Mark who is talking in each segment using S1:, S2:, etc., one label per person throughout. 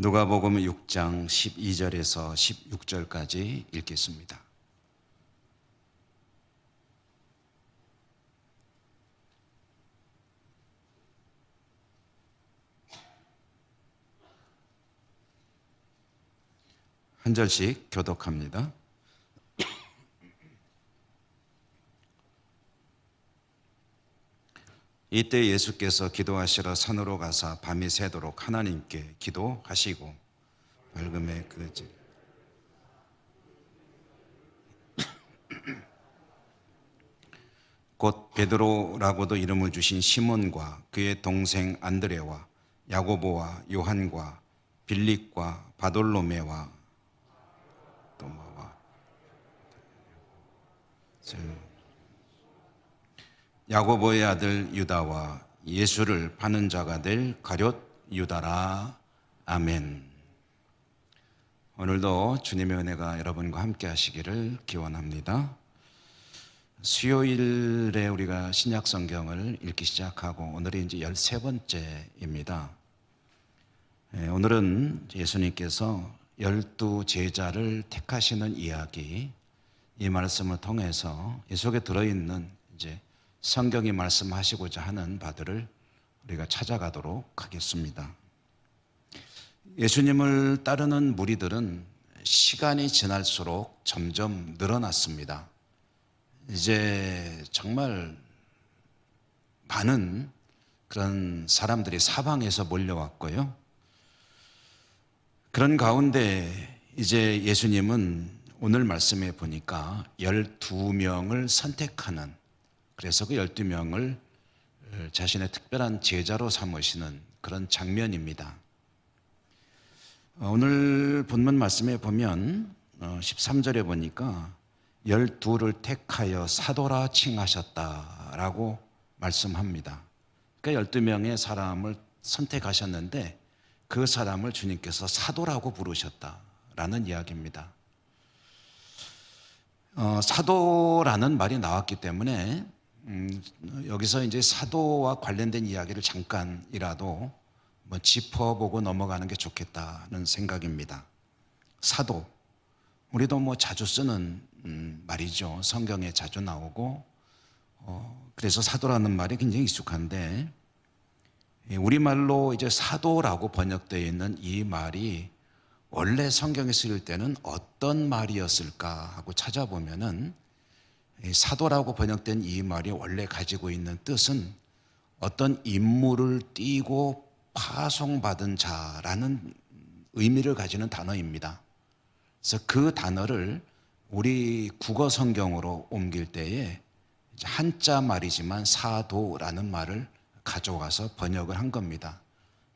S1: 누가복음 6장 12절에서 16절까지 읽겠습니다. 한 절씩 교독합니다. 이때 예수께서 기도하시러 산으로 가사 밤이 새도록 하나님께 기도하시고 밝음에 곧 베드로라고도 이름을 주신 시몬과 그의 동생 안드레와 야고보와 요한과 빌립과 바돌로메와 도마와 야고보의 아들 유다와 예수를 파는 자가 될 가룟 유다라. 아멘. 오늘도 주님의 은혜가 여러분과 함께 하시기를 기원합니다. 수요일에 우리가 신약 성경을 읽기 시작하고 오늘이 이제 13번째입니다. 오늘은 예수님께서 12 제자를 택하시는 이야기, 이 말씀을 통해서 이 속에 들어있는 이제 성경이 말씀하시고자 하는 바들을 우리가 찾아가도록 하겠습니다. 예수님을 따르는 무리들은 시간이 지날수록 점점 늘어났습니다. 이제 정말 많은 그런 사람들이 사방에서 몰려왔고요. 그런 가운데 이제 예수님은 오늘 말씀에 보니까 12명을 선택하는, 그래서 그 12명을 자신의 특별한 제자로 삼으시는 그런 장면입니다. 오늘 본문 말씀에 보면 13절에 보니까 12를 택하여 사도라 칭하셨다라고 말씀합니다. 그러니까 12명의 사람을 선택하셨는데 그 사람을 주님께서 사도라고 부르셨다라는 이야기입니다. 사도라는 말이 나왔기 때문에 여기서 이제 사도와 관련된 이야기를 잠깐이라도 짚어보고 넘어가는 게 좋겠다는 생각입니다. 사도, 우리도 자주 쓰는 말이죠. 성경에 자주 나오고, 그래서 사도라는 말이 굉장히 익숙한데, 우리말로 이제 사도라고 번역되어 있는 이 말이 원래 성경에 쓰일 때는 어떤 말이었을까 하고 찾아보면은, 사도라고 번역된 이 말이 원래 가지고 있는 뜻은 어떤 임무를 띠고 파송받은 자라는 의미를 가지는 단어입니다. 그래서 그 단어를 우리 국어 성경으로 옮길 때에 한자 말이지만 사도라는 말을 가져와서 번역을 한 겁니다.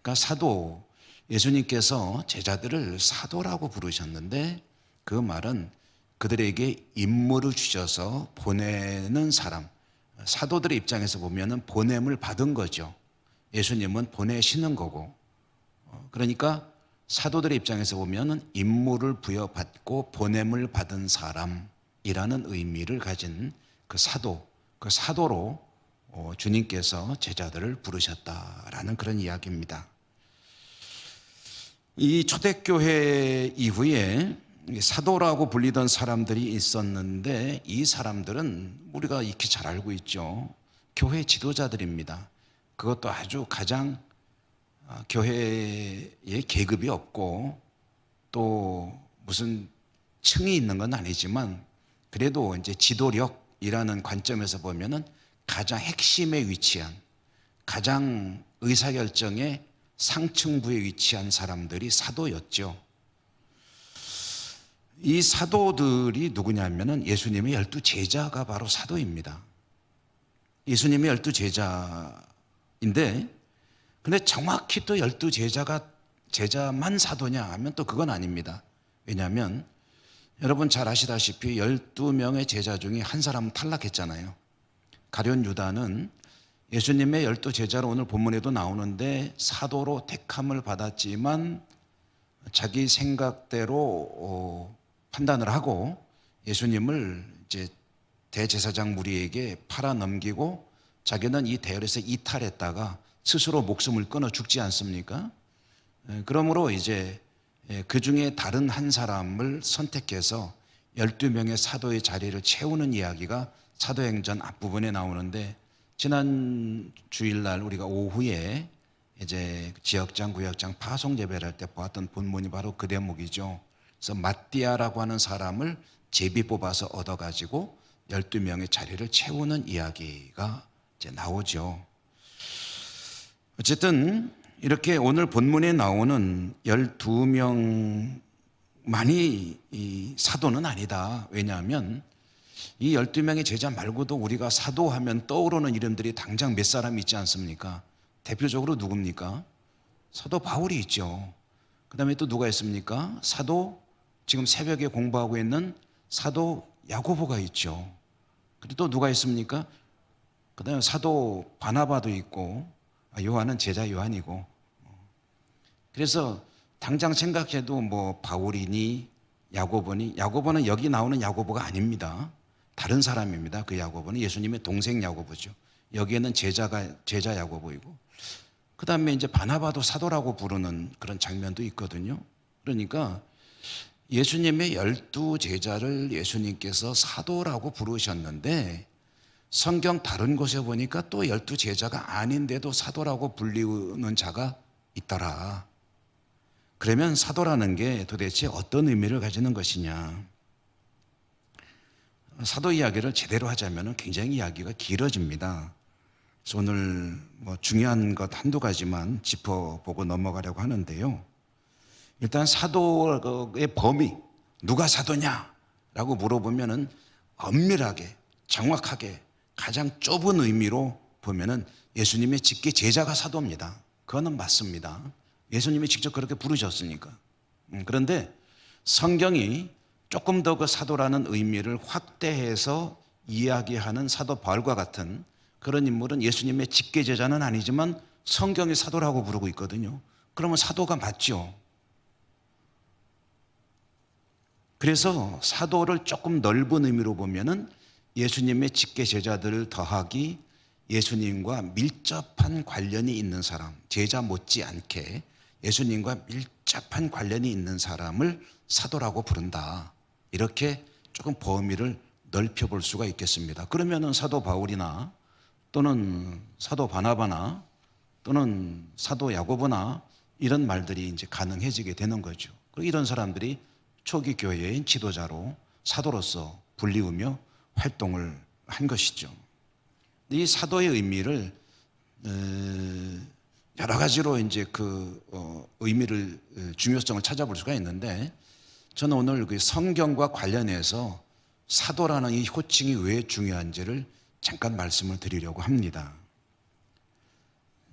S1: 그러니까 사도, 예수님께서 제자들을 사도라고 부르셨는데 그 말은 그들에게 임무를 주셔서 보내는 사람, 사도들의 입장에서 보면은 보냄을 받은 거죠. 예수님은 보내시는 거고, 그러니까 사도들의 입장에서 보면은 임무를 부여받고 보냄을 받은 사람이라는 의미를 가진 그 사도, 그 사도로 주님께서 제자들을 부르셨다라는 그런 이야기입니다. 이 초대교회 이후에 사도라고 불리던 사람들이 있었는데 이 사람들은 우리가 익히 잘 알고 있죠. 교회 지도자들입니다. 그것도 아주 가장 교회에 계급이 없고 또 무슨 층이 있는 건 아니지만 그래도 이제 지도력이라는 관점에서 보면은 가장 핵심에 위치한, 가장 의사결정의 상층부에 위치한 사람들이 사도였죠. 이 사도들이 누구냐면은 예수님의 12 제자가 바로 사도입니다. 예수님의 12 제자인데, 근데 정확히 또 12 제자만 사도냐 하면 또 그건 아닙니다. 왜냐하면 여러분 잘 아시다시피 12명의 제자 중에 한 사람은 탈락했잖아요. 가룟 유다는 예수님의 12 제자로 오늘 본문에도 나오는데 사도로 택함을 받았지만 자기 생각대로 판단을 하고 예수님을 이제 대제사장 무리에게 팔아 넘기고 자기는 이 대열에서 이탈했다가 스스로 목숨을 끊어 죽지 않습니까? 그러므로 이제 그 중에 다른 한 사람을 선택해서 12명의 사도의 자리를 채우는 이야기가 사도행전 앞부분에 나오는데, 지난 주일날 우리가 오후에 이제 지역장, 구역장 파송 예배를 할 때 보았던 본문이 바로 그 대목이죠. 그래서 마띠아라고 하는 사람을 제비 뽑아서 얻어가지고 12명의 자리를 채우는 이야기가 이제 나오죠. 어쨌든 이렇게 오늘 본문에 나오는 12명만이 이 사도는 아니다. 왜냐하면 이 12명의 제자 말고도 우리가 사도하면 떠오르는 이름들이 당장 몇 사람이 있지 않습니까? 대표적으로 누굽니까? 사도 바울이 있죠. 그 다음에 또 누가 있습니까? 사도, 지금 새벽에 공부하고 있는 사도 야고보가 있죠. 그리고 또 누가 있습니까? 그 다음에 사도 바나바도 있고, 요한은 제자 요한이고. 그래서 당장 생각해도 뭐 바울이니 야고보니, 야고보는 여기 나오는 야고보가 아닙니다. 다른 사람입니다. 그 야고보는 예수님의 동생 야고보죠. 여기에는 제자 야고보이고, 그 다음에 이제 바나바도 사도라고 부르는 그런 장면도 있거든요. 그러니까 예수님의 12제자를 예수님께서 사도라고 부르셨는데, 성경 다른 곳에 보니까 또 12제자가 아닌데도 사도라고 불리는 자가 있더라. 그러면 사도라는 게 도대체 어떤 의미를 가지는 것이냐? 사도 이야기를 제대로 하자면 굉장히 이야기가 길어집니다. 그래서 오늘 뭐 중요한 것 한두 가지만 짚어보고 넘어가려고 하는데요. 일단 사도의 범위, 누가 사도냐라고 물어보면은 엄밀하게, 정확하게, 가장 좁은 의미로 보면은 예수님의 직계 제자가 사도입니다. 그거는 맞습니다. 예수님이 직접 그렇게 부르셨으니까. 그런데 성경이 조금 더 그 사도라는 의미를 확대해서 이야기하는 사도 바울과 같은 그런 인물은 예수님의 직계 제자는 아니지만 성경이 사도라고 부르고 있거든요. 그러면 사도가 맞죠. 그래서 사도를 조금 넓은 의미로 보면은 예수님의 직계 제자들을 더하기 예수님과 밀접한 관련이 있는 사람, 제자 못지않게 예수님과 밀접한 관련이 있는 사람을 사도라고 부른다. 이렇게 조금 범위를 넓혀볼 수가 있겠습니다. 그러면은 사도 바울이나 또는 사도 바나바나 또는 사도 야고보나 이런 말들이 이제 가능해지게 되는 거죠. 이런 사람들이 초기 교회의 지도자로 사도로서 불리우며 활동을 한 것이죠. 이 사도의 의미를 여러 가지로 이제 그 의미를 중요성을 찾아볼 수가 있는데, 저는 오늘 그 성경과 관련해서 사도라는 이 호칭이 왜 중요한지를 잠깐 말씀을 드리려고 합니다.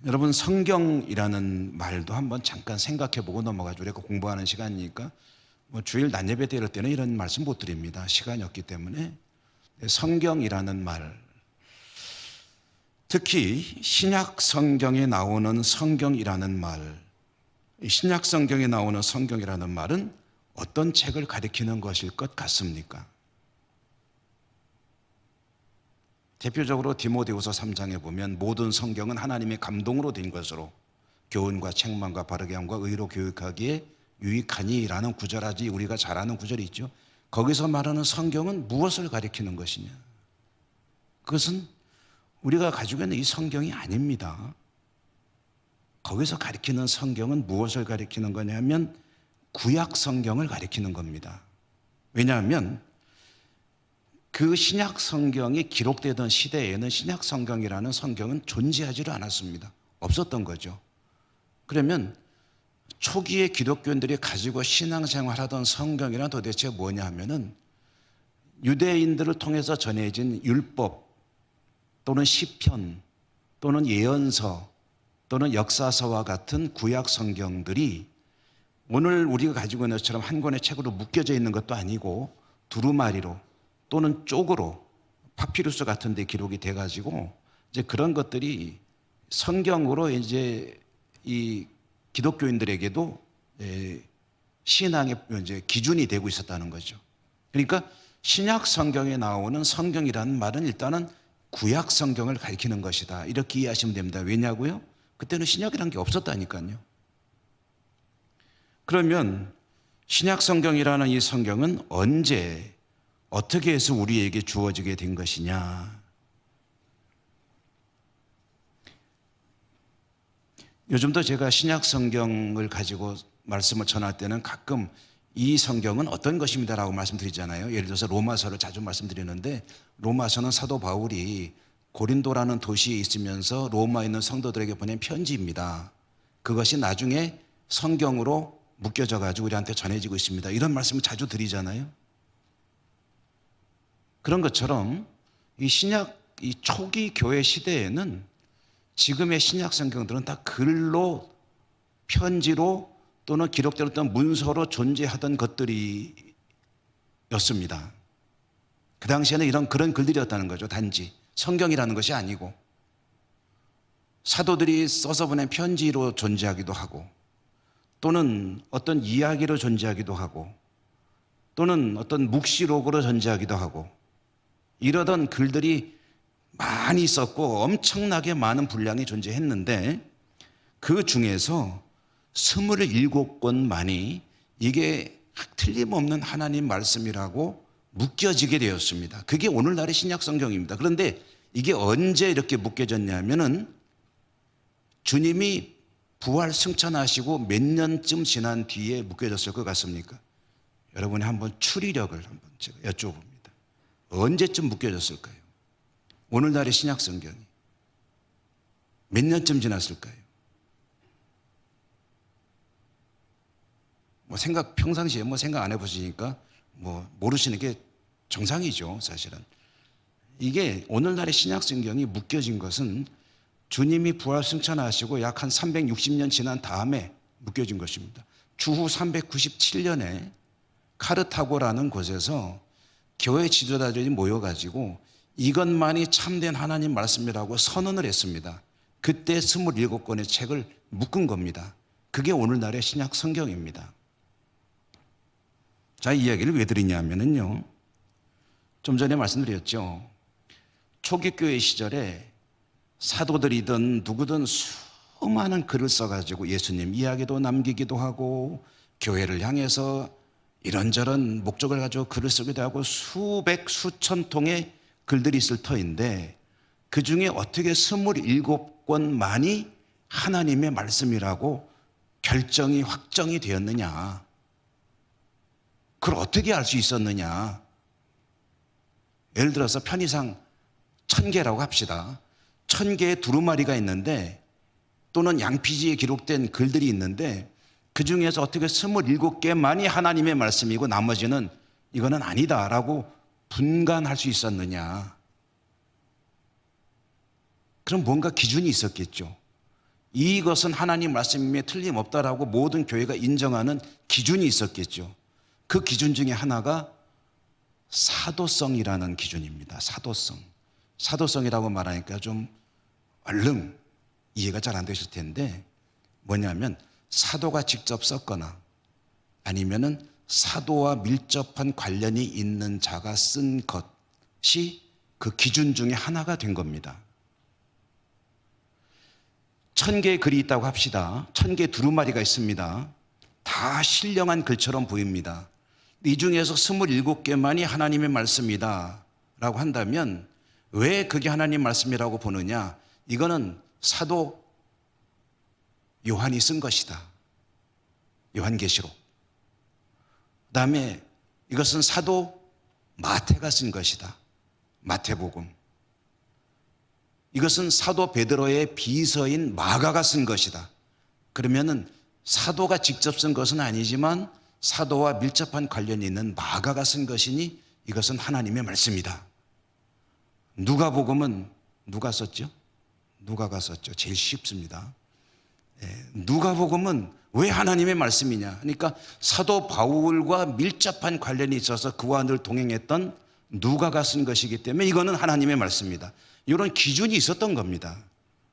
S1: 여러분, 성경이라는 말도 한번 잠깐 생각해보고 넘어가죠. 우리가 공부하는 시간이니까 뭐 주일 낮 예배 때 이럴 때는 이런 말씀 못 드립니다. 시간이 없기 때문에. 성경이라는 말, 특히 신약 성경에 나오는 성경이라는 말, 신약 성경에 나오는 성경이라는 말은 어떤 책을 가리키는 것일 것 같습니까? 대표적으로 디모데후서 3장에 보면 모든 성경은 하나님의 감동으로 된 것으로 교훈과 책망과 바르게 함과 의로 교육하기에 유익하니라는 구절하지, 우리가 잘 아는 구절이 있죠. 거기서 말하는 성경은 무엇을 가리키는 것이냐? 그것은 우리가 가지고 있는 이 성경이 아닙니다. 거기서 가리키는 성경은 무엇을 가리키는 거냐면 구약 성경을 가리키는 겁니다. 왜냐하면 그 신약 성경이 기록되던 시대에는 신약 성경이라는 성경은 존재하지를 않았습니다. 없었던 거죠. 그러면 초기에 기독교인들이 가지고 신앙생활하던 성경이란 도대체 뭐냐 하면은 유대인들을 통해서 전해진 율법 또는 시편 또는 예언서 또는 역사서와 같은 구약 성경들이 오늘 우리가 가지고 있는 것처럼 한 권의 책으로 묶여져 있는 것도 아니고 두루마리로 또는 쪽으로 파피루스 같은 데 기록이 돼 가지고 이제 그런 것들이 성경으로 이제 이 기독교인들에게도 신앙의 이제 기준이 되고 있었다는 거죠. 그러니까 신약 성경에 나오는 성경이라는 말은 일단은 구약 성경을 가리키는 것이다. 이렇게 이해하시면 됩니다. 왜냐고요? 그때는 신약이라는 게 없었다니까요. 그러면 신약 성경이라는 이 성경은 언제 어떻게 해서 우리에게 주어지게 된 것이냐? 요즘도 제가 신약 성경을 가지고 말씀을 전할 때는 가끔 이 성경은 어떤 것입니다라고 말씀드리잖아요. 예를 들어서 로마서를 자주 말씀드리는데, 로마서는 사도 바울이 고린도라는 도시에 있으면서 로마에 있는 성도들에게 보낸 편지입니다. 그것이 나중에 성경으로 묶여져 가지고 우리한테 전해지고 있습니다. 이런 말씀을 자주 드리잖아요. 그런 것처럼 이 신약, 이 초기 교회 시대에는 지금의 신약 성경들은 다 글로, 편지로 또는 기록되었던 문서로 존재하던 것들이었습니다. 그 당시에는 그런 글들이었다는 거죠. 단지 성경이라는 것이 아니고 사도들이 써서 보낸 편지로 존재하기도 하고, 또는 어떤 이야기로 존재하기도 하고, 또는 어떤 묵시록으로 존재하기도 하고, 이러던 글들이 많이 있었고 엄청나게 많은 분량이 존재했는데, 그 중에서 27권만이 이게 틀림없는 하나님 말씀이라고 묶여지게 되었습니다. 그게 오늘날의 신약 성경입니다. 그런데 이게 언제 이렇게 묶여졌냐면은 주님이 부활 승천하시고 몇 년쯤 지난 뒤에 묶여졌을 것 같습니까? 여러분이 한번 추리력을 한번 제가 여쭤봅니다. 언제쯤 묶여졌을까요? 오늘날의 신약 성경이 몇 년쯤 지났을까요? 평상시에 생각 안 해보시니까 모르시는 게 정상이죠, 사실은. 이게 오늘날의 신약 성경이 묶여진 것은 주님이 부활 승천하시고 약 한 360년 지난 다음에 묶여진 것입니다. 주후 397년에 카르타고라는 곳에서 교회 지도자들이 모여가지고 이것만이 참된 하나님 말씀이라고 선언을 했습니다. 그때 27권의 책을 묶은 겁니다. 그게 오늘날의 신약 성경입니다. 자, 이 이야기를 왜 드리냐면요, 좀 전에 말씀드렸죠. 초기 교회 시절에 사도들이든 누구든 수많은 글을 써가지고 예수님 이야기도 남기기도 하고, 교회를 향해서 이런저런 목적을 가지고 글을 쓰기도 하고, 수백 수천 통의 글들이 있을 터인데, 그 중에 어떻게 27권만이 하나님의 말씀이라고 확정이 되었느냐? 그걸 어떻게 알 수 있었느냐? 예를 들어서 편의상 1000개라고 합시다. 1000개의 두루마리가 있는데, 또는 양피지에 기록된 글들이 있는데, 그 중에서 어떻게 27개만이 하나님의 말씀이고 나머지는 이거는 아니다라고 분간할 수 있었느냐? 그럼 뭔가 기준이 있었겠죠. 이것은 하나님 말씀에 틀림없다라고 모든 교회가 인정하는 기준이 있었겠죠. 그 기준 중에 하나가 사도성이라는 기준입니다. 사도성이라고 말하니까 좀 얼른 이해가 잘 안 되실 텐데, 뭐냐면 사도가 직접 썼거나 아니면은 사도와 밀접한 관련이 있는 자가 쓴 것이 그 기준 중에 하나가 된 겁니다. 1000개의 글이 있다고 합시다. 1000개 두루마리가 있습니다. 다 신령한 글처럼 보입니다. 이 중에서 27개만이 하나님의 말씀이다 라고 한다면, 왜 그게 하나님 말씀이라고 보느냐? 이거는 사도 요한이 쓴 것이다. 요한계시록. 그 다음에 이것은 사도 마태가 쓴 것이다. 마태복음. 이것은 사도 베드로의 비서인 마가가 쓴 것이다. 그러면은 사도가 직접 쓴 것은 아니지만 사도와 밀접한 관련이 있는 마가가 쓴 것이니 이것은 하나님의 말씀이다. 누가복음은 누가 썼죠? 누가가 썼죠. 제일 쉽습니다. 누가복음은 왜 하나님의 말씀이냐? 그러니까 사도 바울과 밀접한 관련이 있어서 그와 늘 동행했던 누가가 쓴 것이기 때문에 이거는 하나님의 말씀이다. 이런 기준이 있었던 겁니다.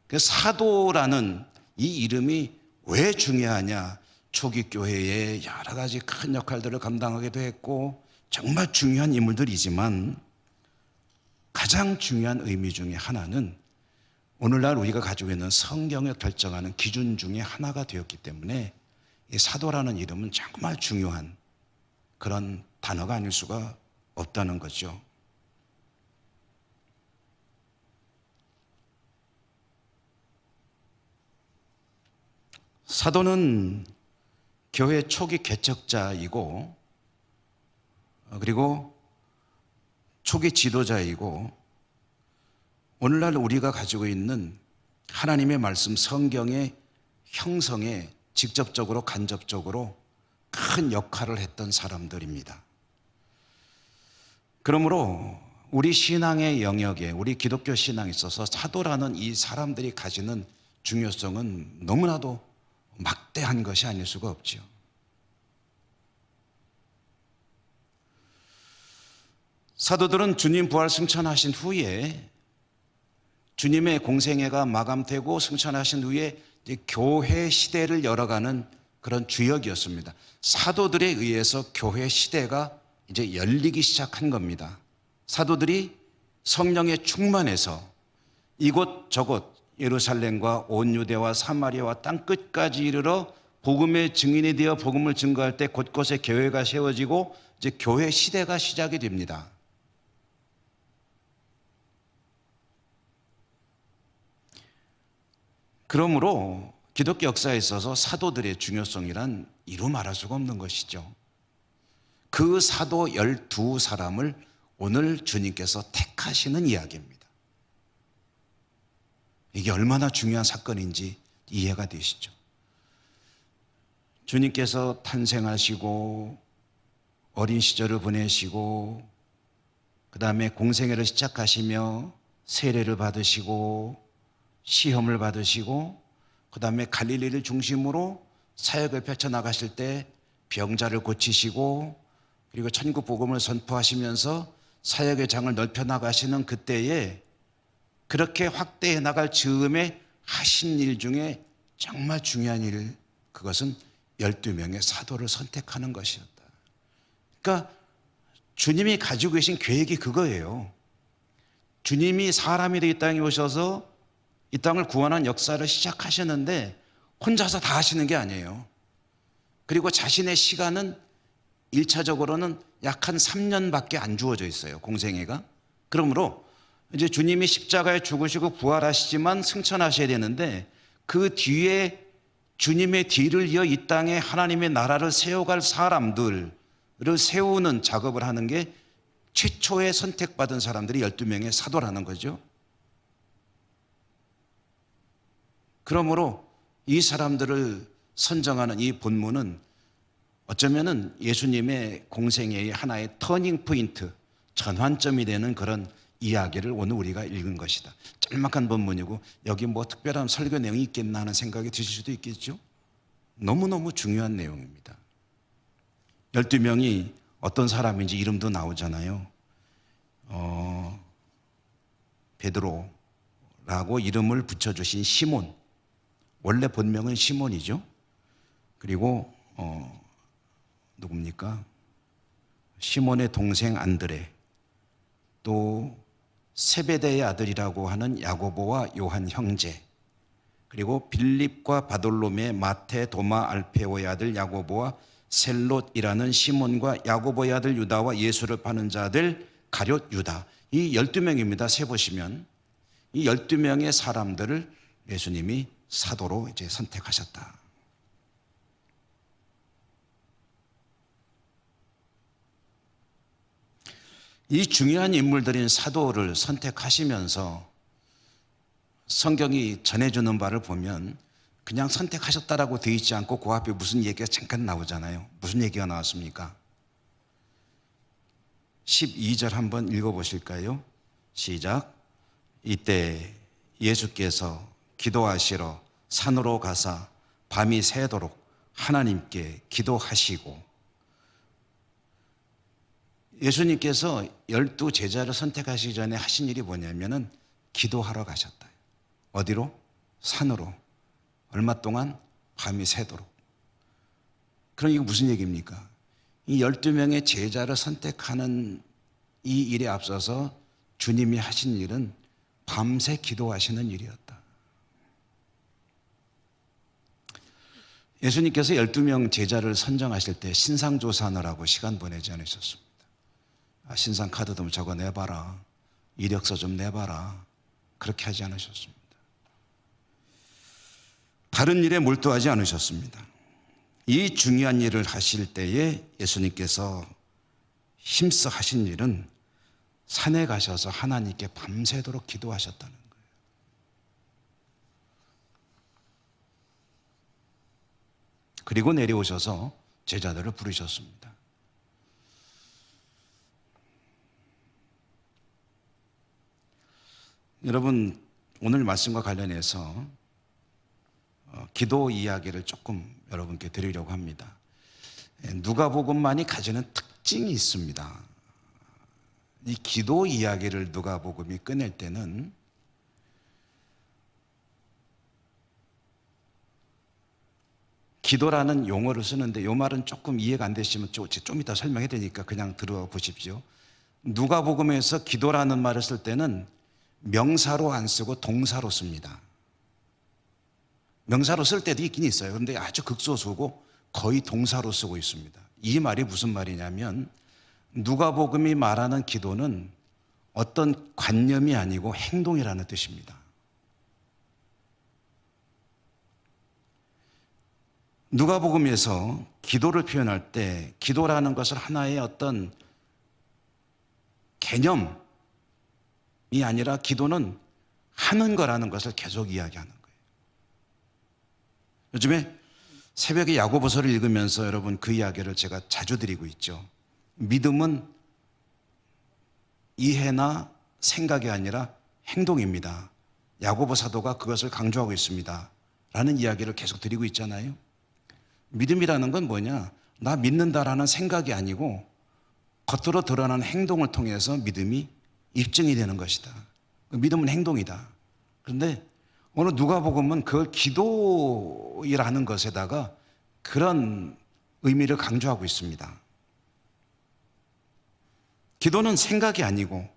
S1: 그래서 사도라는 이 이름이 왜 중요하냐? 초기 교회에 여러 가지 큰 역할들을 감당하기도 했고 정말 중요한 인물들이지만, 가장 중요한 의미 중에 하나는 오늘날 우리가 가지고 있는 성경을 결정하는 기준 중에 하나가 되었기 때문에 이 사도라는 이름은 정말 중요한 그런 단어가 아닐 수가 없다는 거죠. 사도는 교회 초기 개척자이고 그리고 초기 지도자이고 오늘날 우리가 가지고 있는 하나님의 말씀 성경의 형성에 직접적으로 간접적으로 큰 역할을 했던 사람들입니다. 그러므로 우리 신앙의 영역에 우리 기독교 신앙에 있어서 사도라는 이 사람들이 가지는 중요성은 너무나도 막대한 것이 아닐 수가 없죠. 사도들은 주님 부활 승천하신 후에 주님의 공생애가 마감되고 승천하신 후에 교회 시대를 열어가는 그런 주역이었습니다. 사도들에 의해서 교회 시대가 이제 열리기 시작한 겁니다. 사도들이 성령에 충만해서 이곳 저곳 예루살렘과 온 유대와 사마리아와 땅 끝까지 이르러 복음의 증인이 되어 복음을 증거할 때 곳곳에 교회가 세워지고 이제 교회 시대가 시작이 됩니다. 그러므로 기독교 역사에 있어서 사도들의 중요성이란 이루 말할 수가 없는 것이죠. 그 사도 12사람을 오늘 주님께서 택하시는 이야기입니다. 이게 얼마나 중요한 사건인지 이해가 되시죠? 주님께서 탄생하시고 어린 시절을 보내시고 그 다음에 공생애를 시작하시며 세례를 받으시고 시험을 받으시고 그 다음에 갈릴리를 중심으로 사역을 펼쳐나가실 때 병자를 고치시고 그리고 천국 복음을 선포하시면서 사역의 장을 넓혀나가시는 그때에 그렇게 확대해 나갈 즈음에 하신 일 중에 정말 중요한 일, 그것은 12명의 사도를 선택하는 것이었다. 그러니까 주님이 가지고 계신 계획이 그거예요. 주님이 사람이 되어 이 땅에 오셔서 이 땅을 구원한 역사를 시작하셨는데 혼자서 다 하시는 게 아니에요. 그리고 자신의 시간은 1차적으로는 약 한 3년밖에 안 주어져 있어요. 공생애가. 그러므로 이제 주님이 십자가에 죽으시고 부활하시지만 승천하셔야 되는데 그 뒤에 주님의 뒤를 이어 이 땅에 하나님의 나라를 세워갈 사람들을 세우는 작업을 하는 게 최초에 선택받은 사람들이 12명의 사도라는 거죠. 그러므로 이 사람들을 선정하는 이 본문은 어쩌면은 예수님의 공생애의 하나의 터닝 포인트, 전환점이 되는 그런 이야기를 오늘 우리가 읽은 것이다. 짤막한 본문이고 여기 뭐 특별한 설교 내용이 있겠나 하는 생각이 드실 수도 있겠죠. 너무너무 중요한 내용입니다. 12명이 어떤 사람인지 이름도 나오잖아요. 베드로라고 이름을 붙여주신 시몬, 원래 본명은 시몬이죠. 그리고 누굽니까? 시몬의 동생 안드레, 또 세베대의 아들이라고 하는 야고보와 요한 형제, 그리고 빌립과 바돌로메, 마테, 도마, 알페오의 아들 야고보와 셀롯이라는 시몬과 야고보의 아들 유다와 예수를 파는 자들 가룟 유다. 이 12명입니다. 세보시면 이 12명의 사람들을 예수님이 사도로 이제 선택하셨다. 이 중요한 인물들인 사도를 선택하시면서 성경이 전해주는 바를 보면 그냥 선택하셨다라고 되어 있지 않고 그 앞에 무슨 얘기가 잠깐 나오잖아요. 무슨 얘기가 나왔습니까? 12절 한번 읽어보실까요? 시작. 이때 예수께서 기도하시러 산으로 가사 밤이 새도록 하나님께 기도하시고, 예수님께서 12 제자를 선택하시기 전에 하신 일이 뭐냐면은 기도하러 가셨다. 어디로? 산으로. 얼마 동안? 밤이 새도록. 그럼 이거 무슨 얘기입니까? 이 12명의 제자를 선택하는 이 일에 앞서서 주님이 하신 일은 밤새 기도하시는 일이었다. 예수님께서 12명 제자를 선정하실 때 신상조사하느라고 시간 보내지 않으셨습니다. 신상 카드 좀 적어 내봐라. 이력서 좀 내봐라. 그렇게 하지 않으셨습니다. 다른 일에 몰두하지 않으셨습니다. 이 중요한 일을 하실 때에 예수님께서 힘써 하신 일은 산에 가셔서 하나님께 밤새도록 기도하셨다는 거예요. 그리고 내려오셔서 제자들을 부르셨습니다. 여러분, 오늘 말씀과 관련해서 기도 이야기를 조금 여러분께 드리려고 합니다. 누가복음만이 가지는 특징이 있습니다. 이 기도 이야기를 누가복음이 꺼낼 때는 기도라는 용어를 쓰는데 이 말은 조금 이해가 안 되시면 좀 이따 설명해 드리니까 그냥 들어보십시오. 누가복음에서 기도라는 말을 쓸 때는 명사로 안 쓰고 동사로 씁니다. 명사로 쓸 때도 있긴 있어요. 그런데 아주 극소수고 거의 동사로 쓰고 있습니다. 이 말이 무슨 말이냐면 누가복음이 말하는 기도는 어떤 관념이 아니고 행동이라는 뜻입니다. 누가복음에서 기도를 표현할 때 기도라는 것을 하나의 어떤 개념이 아니라 기도는 하는 거라는 것을 계속 이야기하는 거예요. 요즘에 새벽에 야고보서를 읽으면서 여러분 그 이야기를 제가 자주 드리고 있죠. 믿음은 이해나 생각이 아니라 행동입니다. 야고보 사도가 그것을 강조하고 있습니다. 라는 이야기를 계속 드리고 있잖아요. 믿음이라는 건 뭐냐? 나 믿는다라는 생각이 아니고 겉으로 드러나는 행동을 통해서 믿음이 입증이 되는 것이다. 믿음은 행동이다. 그런데 오늘 누가복음은 그걸 기도라는 것에다가 그런 의미를 강조하고 있습니다. 기도는 생각이 아니고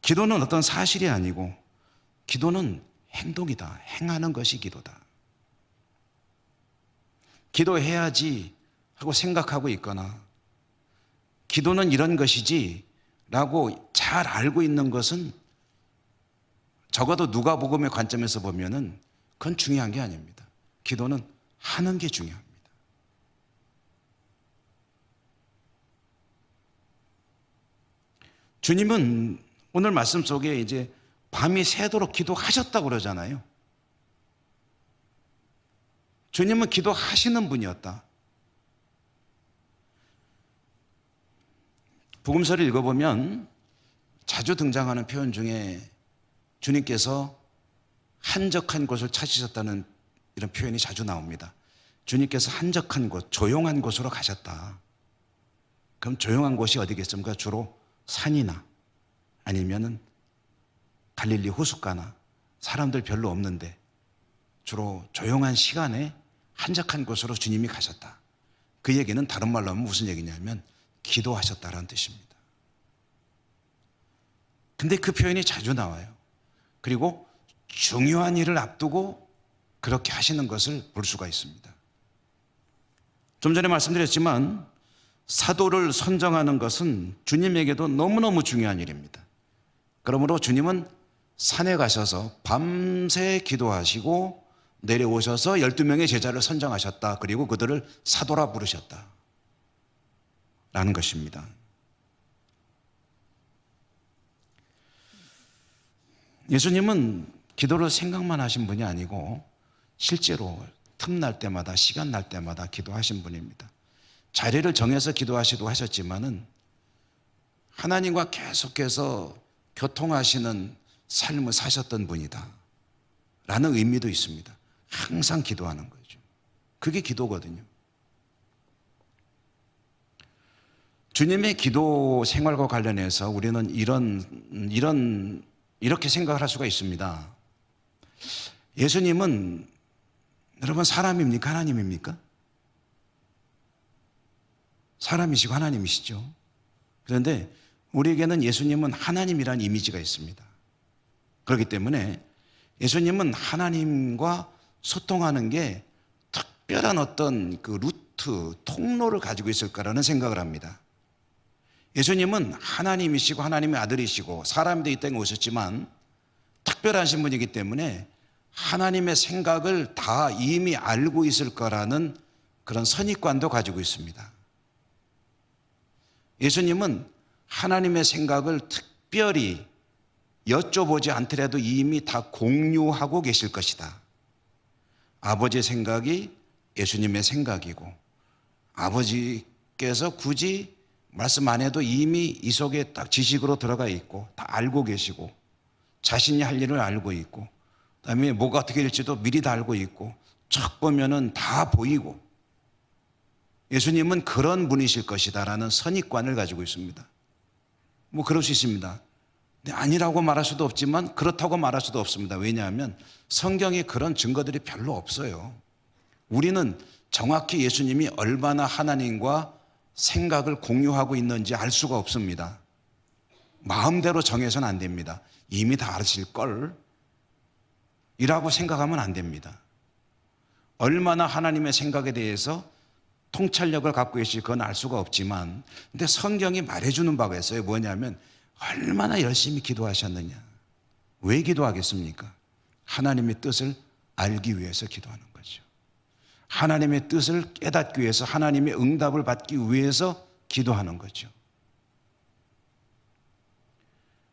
S1: 기도는 어떤 사실이 아니고 기도는 행동이다. 행하는 것이 기도다. 기도해야지 하고 생각하고 있거나 기도는 이런 것이지 라고 잘 알고 있는 것은 적어도 누가복음의 관점에서 보면은 그건 중요한 게 아닙니다. 기도는 하는 게 중요합니다. 주님은 오늘 말씀 속에 이제 밤이 새도록 기도하셨다고 그러잖아요. 주님은 기도하시는 분이었다. 복음서를 읽어보면 자주 등장하는 표현 중에 주님께서 한적한 곳을 찾으셨다는 이런 표현이 자주 나옵니다. 주님께서 한적한 곳, 조용한 곳으로 가셨다. 그럼 조용한 곳이 어디겠습니까? 주로 산이나 아니면은 갈릴리 호숫가나 사람들 별로 없는데 주로 조용한 시간에 한적한 곳으로 주님이 가셨다. 그 얘기는 다른 말로 하면 무슨 얘기냐면 기도하셨다라는 뜻입니다. 근데 그 표현이 자주 나와요. 그리고 중요한 일을 앞두고 그렇게 하시는 것을 볼 수가 있습니다. 좀 전에 말씀드렸지만 사도를 선정하는 것은 주님에게도 너무너무 중요한 일입니다. 그러므로 주님은 산에 가셔서 밤새 기도하시고 내려오셔서 12명의 제자를 선정하셨다. 그리고 그들을 사도라 부르셨다. 라는 것입니다. 예수님은 기도를 생각만 하신 분이 아니고 실제로 틈날 때마다 시간 날 때마다 기도하신 분입니다. 자리를 정해서 기도하시도 하셨지만은 하나님과 계속해서 교통하시는 삶을 사셨던 분이다 라는 의미도 있습니다. 항상 기도하는 거죠. 그게 기도거든요. 주님의 기도 생활과 관련해서 우리는 이렇게 생각을 할 수가 있습니다. 예수님은 여러분 사람입니까? 하나님입니까? 사람이시고 하나님이시죠. 그런데 우리에게는 예수님은 하나님이라는 이미지가 있습니다. 그렇기 때문에 예수님은 하나님과 소통하는 게 특별한 어떤 그 루트, 통로를 가지고 있을 거라는 생각을 합니다. 예수님은 하나님이시고 하나님의 아들이시고 사람이 되기 때문에 오셨지만 특별하신 분이기 때문에 하나님의 생각을 다 이미 알고 있을 거라는 그런 선입관도 가지고 있습니다. 예수님은 하나님의 생각을 특별히 여쭤보지 않더라도 이미 다 공유하고 계실 것이다. 아버지의 생각이 예수님의 생각이고 아버지께서 굳이 말씀 안 해도 이미 이 속에 딱 지식으로 들어가 있고 다 알고 계시고 자신이 할 일을 알고 있고 그다음에 뭐가 어떻게 될지도 미리 다 알고 있고 척 보면은 다 보이고 예수님은 그런 분이실 것이다라는 선입관을 가지고 있습니다. 뭐 그럴 수 있습니다. 아니라고 말할 수도 없지만 그렇다고 말할 수도 없습니다. 왜냐하면 성경에 그런 증거들이 별로 없어요. 우리는 정확히 예수님이 얼마나 하나님과 생각을 공유하고 있는지 알 수가 없습니다. 마음대로 정해서는 안 됩니다. 이미 다 아실 걸 이라고 생각하면 안 됩니다. 얼마나 하나님의 생각에 대해서 통찰력을 갖고 계실지 그건 알 수가 없지만 근데 성경이 말해주는 바가 있어요. 뭐냐면 얼마나 열심히 기도하셨느냐. 왜 기도하겠습니까? 하나님의 뜻을 알기 위해서 기도하는 거죠. 하나님의 뜻을 깨닫기 위해서 하나님의 응답을 받기 위해서 기도하는 거죠.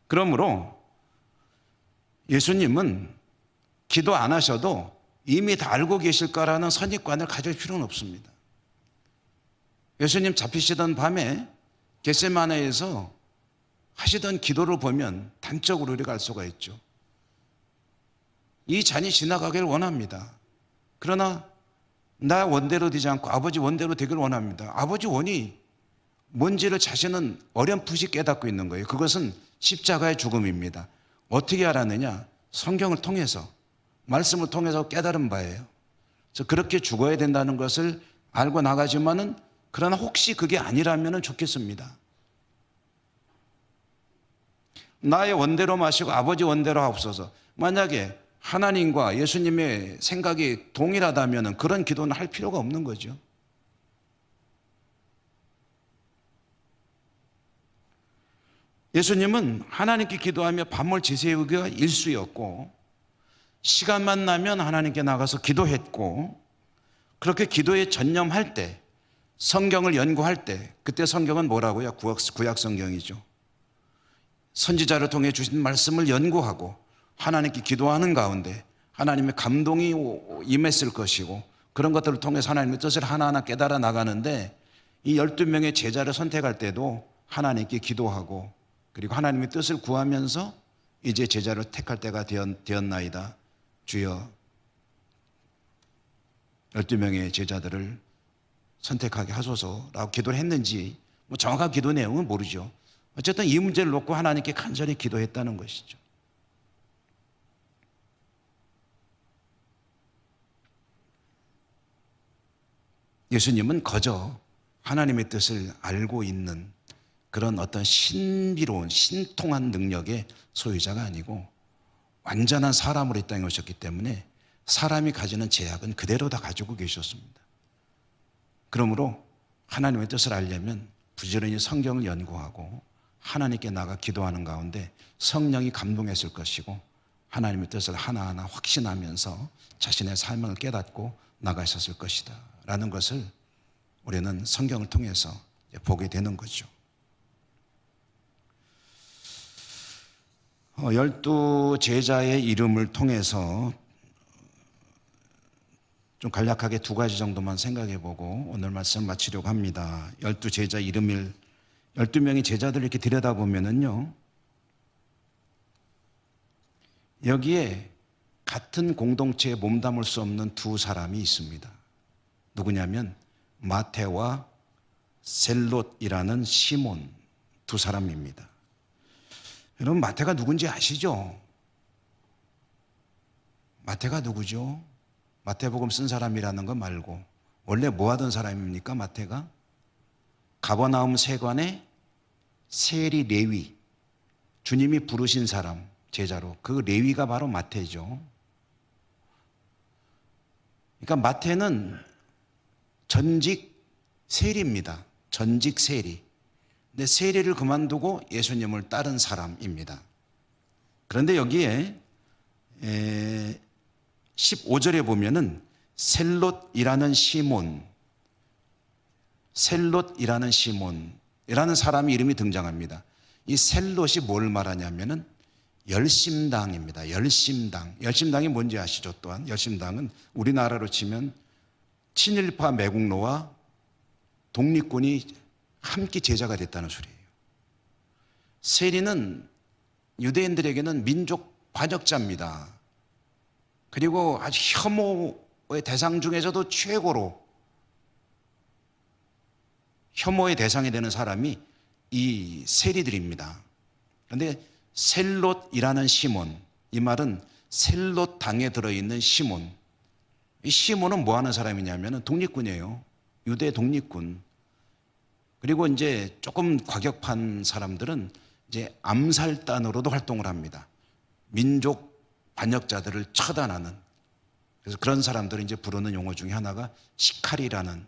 S1: 그러므로 예수님은 기도 안 하셔도 이미 다 알고 계실 거라는 선입관을 가질 필요는 없습니다. 예수님 잡히시던 밤에 겟세마네에서 하시던 기도를 보면 단적으로 우리가 알 수가 있죠. 이 잔이 지나가기를 원합니다. 그러나 나 원대로 되지 않고 아버지 원대로 되기를 원합니다. 아버지 원이 뭔지를 자신은 어렴풋이 깨닫고 있는 거예요. 그것은 십자가의 죽음입니다. 어떻게 알았느냐? 성경을 통해서 말씀을 통해서 깨달은 바예요. 그래서 그렇게 죽어야 된다는 것을 알고 나가지만은 그러나 혹시 그게 아니라면 좋겠습니다. 나의 원대로 마시고 아버지 원대로 하옵소서. 만약에 하나님과 예수님의 생각이 동일하다면 그런 기도는 할 필요가 없는 거죠. 예수님은 하나님께 기도하며 밤을 지새우기가 일수였고 시간만 나면 하나님께 나가서 기도했고 그렇게 기도에 전념할 때 성경을 연구할 때 그때 성경은 뭐라고요? 구약 성경이죠. 선지자를 통해 주신 말씀을 연구하고 하나님께 기도하는 가운데 하나님의 감동이 임했을 것이고 그런 것들을 통해서 하나님의 뜻을 하나하나 깨달아 나가는데 이 12명의 제자를 선택할 때도 하나님께 기도하고 그리고 하나님의 뜻을 구하면서 이제 제자를 택할 때가 되었나이다. 주여 12명의 제자들을 선택하게 하소서라고 기도를 했는지 뭐 정확한 기도 내용은 모르죠. 어쨌든 이 문제를 놓고 하나님께 간절히 기도했다는 것이죠. 예수님은 거저 하나님의 뜻을 알고 있는 그런 어떤 신비로운 신통한 능력의 소유자가 아니고 완전한 사람으로 이 땅에 오셨기 때문에 사람이 가지는 제약은 그대로 다 가지고 계셨습니다. 그러므로 하나님의 뜻을 알려면 부지런히 성경을 연구하고 하나님께 나가 기도하는 가운데 성령이 감동했을 것이고 하나님의 뜻을 하나하나 확신하면서 자신의 삶을 깨닫고 나가셨을 것이다 라는 것을 우리는 성경을 통해서 보게 되는 거죠. 12제자의 이름을 통해서 좀 간략하게 두 가지 정도만 생각해 보고 오늘 말씀 마치려고 합니다. 12제자 이름을 12명의 제자들을 이렇게 들여다보면은요, 여기에 같은 공동체에 몸담을 수 없는 두 사람이 있습니다. 누구냐면 마태와 셀롯이라는 시몬 두 사람입니다. 여러분 마태가 누군지 아시죠? 마태가 누구죠? 마태복음 쓴 사람이라는 거 말고 원래 뭐 하던 사람입니까? 마태가 가버나움 세관의 세리 레위, 주님이 부르신 사람 제자로, 그 레위가 바로 마태죠. 그러니까 마태는 전직 세리입니다. 전직 세리. 근데 세리를 그만두고 예수님을 따른 사람입니다. 그런데 여기에 15절에 보면은 셀롯이라는 시몬이라는 사람의 이름이 등장합니다. 이 셀롯이 뭘 말하냐면은 열심당입니다. 열심당이 뭔지 아시죠? 또한 열심당은 우리나라로 치면 친일파 매국노와 독립군이 함께 제자가 됐다는 소리예요. 세리는 유대인들에게는 민족 반역자입니다. 그리고 아주 혐오의 대상 중에서도 최고로 혐오의 대상이 되는 사람이 이 세리들입니다. 그런데 셀롯이라는 시몬, 이 말은 셀롯 당에 들어있는 시몬. 이 시몬은 뭐 하는 사람이냐면 독립군이에요. 유대 독립군. 그리고 이제 조금 과격한 사람들은 이제 암살단으로도 활동을 합니다. 민족 반역자들을 처단하는. 그래서 그런 사람들을 이제 부르는 용어 중에 하나가 시카리라는,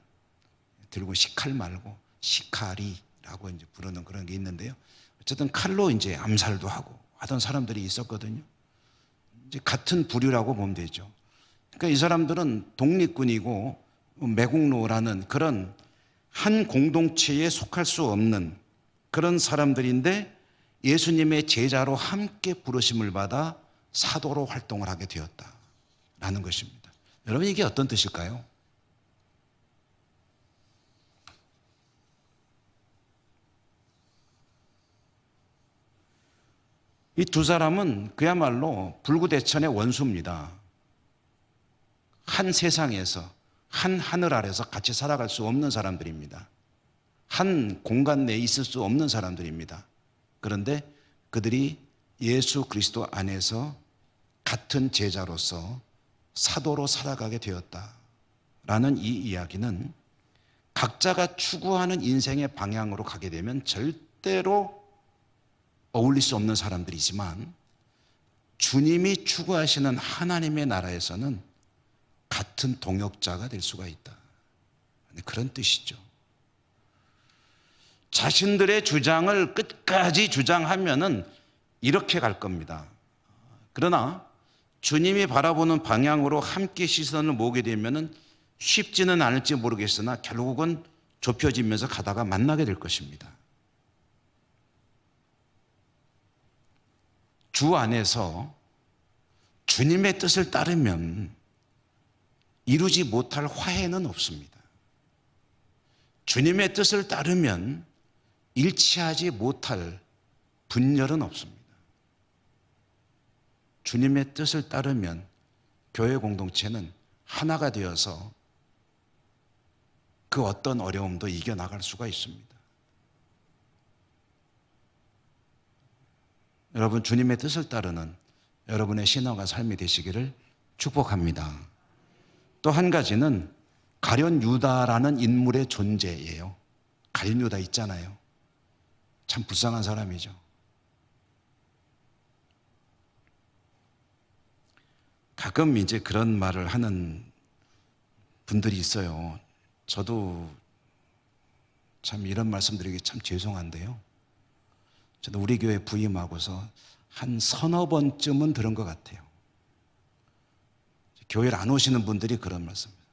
S1: 들고 시칼 말고 시카리라고 이제 부르는 그런 게 있는데요. 어쨌든 칼로 이제 암살도 하고 하던 사람들이 있었거든요. 이제 같은 부류라고 보면 되죠. 그러니까 이 사람들은 독립군이고 매국노라는 그런 한 공동체에 속할 수 없는 그런 사람들인데 예수님의 제자로 함께 부르심을 받아 사도로 활동을 하게 되었다라는 것입니다. 여러분, 이게 어떤 뜻일까요? 이 두 사람은 그야말로 불구대천의 원수입니다. 한 세상에서, 한 하늘 아래서 같이 살아갈 수 없는 사람들입니다. 한 공간 내에 있을 수 없는 사람들입니다. 그런데 그들이 예수 그리스도 안에서 같은 제자로서 사도로 살아가게 되었다라는 이 이야기는 각자가 추구하는 인생의 방향으로 가게 되면 절대로 어울릴 수 없는 사람들이지만 주님이 추구하시는 하나님의 나라에서는 같은 동역자가 될 수가 있다. 그런 뜻이죠. 자신들의 주장을 끝까지 주장하면은 이렇게 갈 겁니다. 그러나 주님이 바라보는 방향으로 함께 시선을 모으게 되면은 쉽지는 않을지 모르겠으나 결국은 좁혀지면서 가다가 만나게 될 것입니다. 주 안에서 주님의 뜻을 따르면 이루지 못할 화해는 없습니다. 주님의 뜻을 따르면 일치하지 못할 분열은 없습니다. 주님의 뜻을 따르면 교회 공동체는 하나가 되어서 그 어떤 어려움도 이겨나갈 수가 있습니다. 여러분, 주님의 뜻을 따르는 여러분의 신앙과 삶이 되시기를 축복합니다. 또 한 가지는 가룟 유다라는 인물의 존재예요. 가룟 유다 있잖아요. 참 불쌍한 사람이죠. 가끔 이제 그런 말을 하는 분들이 있어요. 저도 참 이런 말씀 드리기 참 죄송한데요. 저도 우리 교회 부임하고서 한 서너 번쯤은 들은 것 같아요. 교회를 안 오시는 분들이 그런 말씀입니다.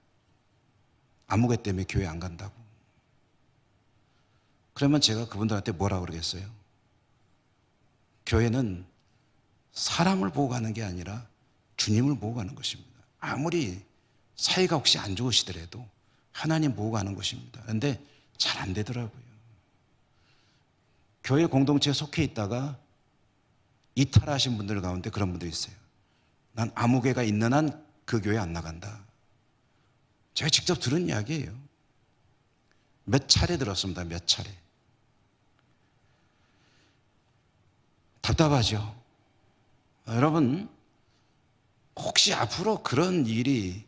S1: 아무개 때문에 교회 안 간다고. 그러면 제가 그분들한테 뭐라고 그러겠어요? 교회는 사람을 보고 가는 게 아니라 주님을 보고 가는 것입니다. 아무리 사이가 혹시 안 좋으시더라도 하나님 보고 가는 것입니다. 그런데 잘 안 되더라고요. 교회 공동체에 속해 있다가 이탈하신 분들 가운데 그런 분들이 있어요. 난 아무개가 있는 한 그 교회 안 나간다. 제가 직접 들은 이야기예요. 몇 차례 들었습니다. 몇 차례. 답답하죠. 여러분, 혹시 앞으로 그런 일이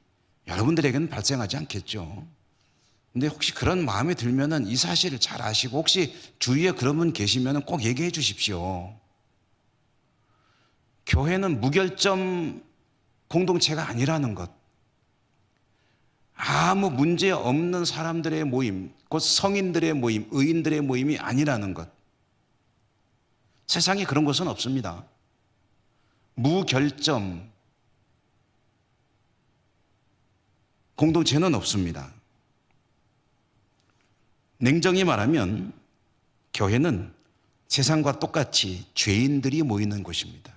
S1: 여러분들에게는 발생하지 않겠죠. 근데 혹시 그런 마음이 들면은 이 사실을 잘 아시고 혹시 주위에 그런 분 계시면은 꼭 얘기해 주십시오. 교회는 무결점 공동체가 아니라는 것. 아무 문제 없는 사람들의 모임, 곧 성인들의 모임, 의인들의 모임이 아니라는 것. 세상에 그런 것은 없습니다. 무결점 공동체는 없습니다. 냉정히 말하면 교회는 세상과 똑같이 죄인들이 모이는 곳입니다.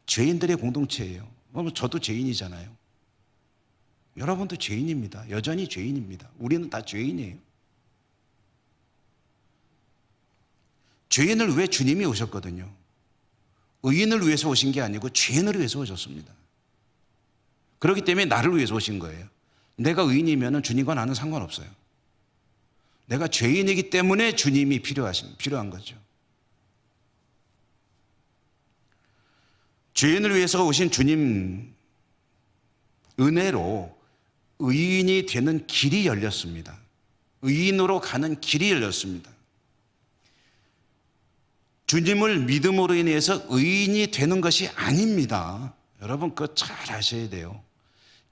S1: 죄인들의 공동체예요. 저도 죄인이잖아요. 여러분도 죄인입니다. 여전히 죄인입니다. 우리는 다 죄인이에요. 죄인을 위해 주님이 오셨거든요. 의인을 위해서 오신 게 아니고 죄인을 위해서 오셨습니다. 그렇기 때문에 나를 위해서 오신 거예요. 내가 의인이면 주님과 나는 상관없어요. 내가 죄인이기 때문에 주님이 필요한 거죠. 죄인을 위해서 오신 주님 은혜로 의인이 되는 길이 열렸습니다. 의인으로 가는 길이 열렸습니다. 주님을 믿음으로 인해서 의인이 되는 것이 아닙니다. 여러분 그거 잘 아셔야 돼요.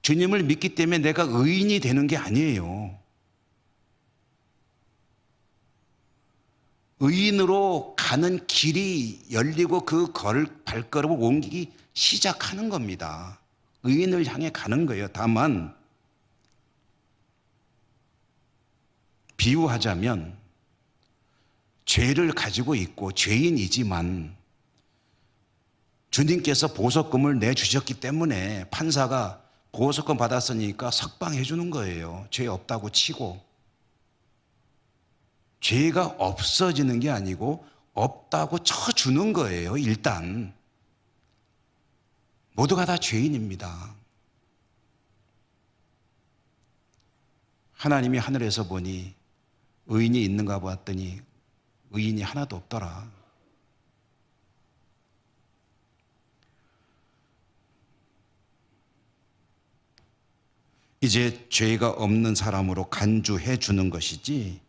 S1: 주님을 믿기 때문에 내가 의인이 되는 게 아니에요. 의인으로 가는 길이 열리고 그 발걸음을 옮기기 시작하는 겁니다. 의인을 향해 가는 거예요. 다만 비유하자면 죄를 가지고 있고 죄인이지만 주님께서 보석금을 내주셨기 때문에 판사가 보석금 받았으니까 석방해 주는 거예요. 죄 없다고 치고. 죄가 없어지는 게 아니고 없다고 쳐주는 거예요. 일단 모두가 다 죄인입니다. 하나님이 하늘에서 보니 의인이 있는가 봤더니 의인이 하나도 없더라. 이제 죄가 없는 사람으로 간주해 주는 것이지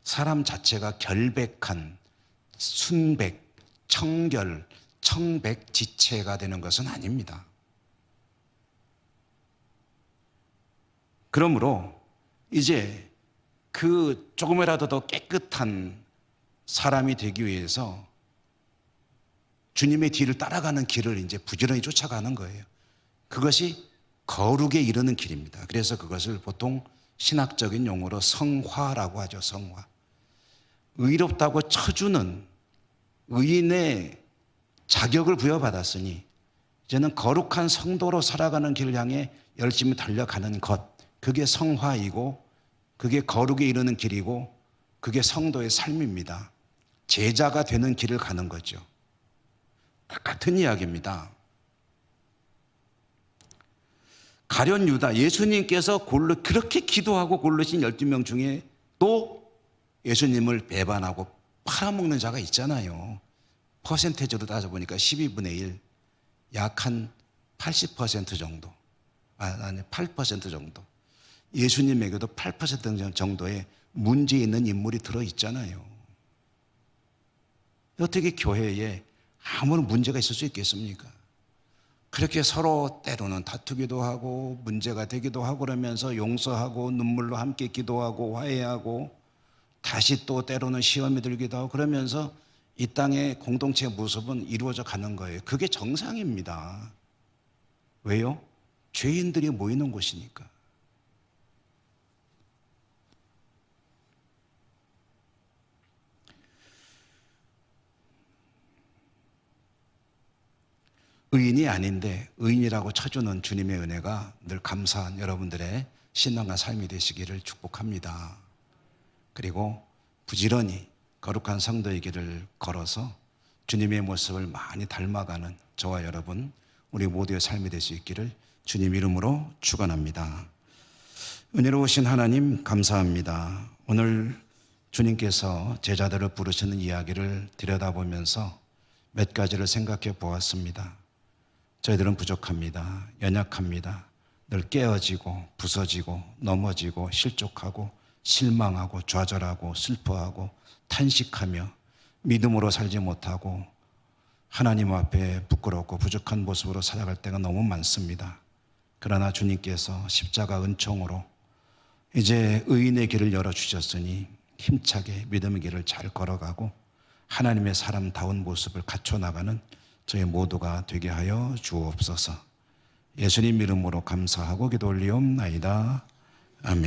S1: 사람 자체가 결백한 순백, 청결, 청백지체가 되는 것은 아닙니다. 그러므로 이제 그 조금이라도 더 깨끗한 사람이 되기 위해서 주님의 뒤를 따라가는 길을 이제 부지런히 쫓아가는 거예요. 그것이 거룩에 이르는 길입니다. 그래서 그것을 보통 신학적인 용어로 성화라고 하죠. 성화. 의롭다고 쳐주는 의인의 자격을 부여받았으니 이제는 거룩한 성도로 살아가는 길을 향해 열심히 달려가는 것, 그게 성화이고 그게 거룩에 이르는 길이고 그게 성도의 삶입니다. 제자가 되는 길을 가는 거죠. 같은 이야기입니다. 가룟 유다, 예수님께서 그렇게 기도하고 고르신 12명 중에 또 예수님을 배반하고 팔아먹는 자가 있잖아요. 퍼센테이지로 따져보니까 12분의 1, 약 한 80% 정도, 아니 8% 정도. 예수님에게도 8% 정도의 문제 있는 인물이 들어있잖아요. 어떻게 교회에 아무런 문제가 있을 수 있겠습니까? 그렇게 서로 때로는 다투기도 하고 문제가 되기도 하고 그러면서 용서하고 눈물로 함께 기도하고 화해하고 다시 또 때로는 시험이 들기도 하고 그러면서 이 땅의 공동체의 모습은 이루어져 가는 거예요. 그게 정상입니다. 왜요? 죄인들이 모이는 곳이니까. 의인이 아닌데 의인이라고 쳐주는 주님의 은혜가 늘 감사한 여러분들의 신앙과 삶이 되시기를 축복합니다. 그리고 부지런히 거룩한 성도의 길을 걸어서 주님의 모습을 많이 닮아가는 저와 여러분, 우리 모두의 삶이 될 수 있기를 주님 이름으로 축원합니다. 은혜로우신 하나님 감사합니다. 오늘 주님께서 제자들을 부르시는 이야기를 들여다보면서 몇 가지를 생각해 보았습니다. 저희들은 부족합니다. 연약합니다. 늘 깨어지고 부서지고 넘어지고 실족하고 실망하고 좌절하고 슬퍼하고 탄식하며 믿음으로 살지 못하고 하나님 앞에 부끄럽고 부족한 모습으로 살아갈 때가 너무 많습니다. 그러나 주님께서 십자가 은총으로 이제 의인의 길을 열어주셨으니 힘차게 믿음의 길을 잘 걸어가고 하나님의 사람다운 모습을 갖춰나가는 저희 모두가 되게 하여 주옵소서. 예수님 이름으로 감사하고 기도 올리옵나이다. 아멘.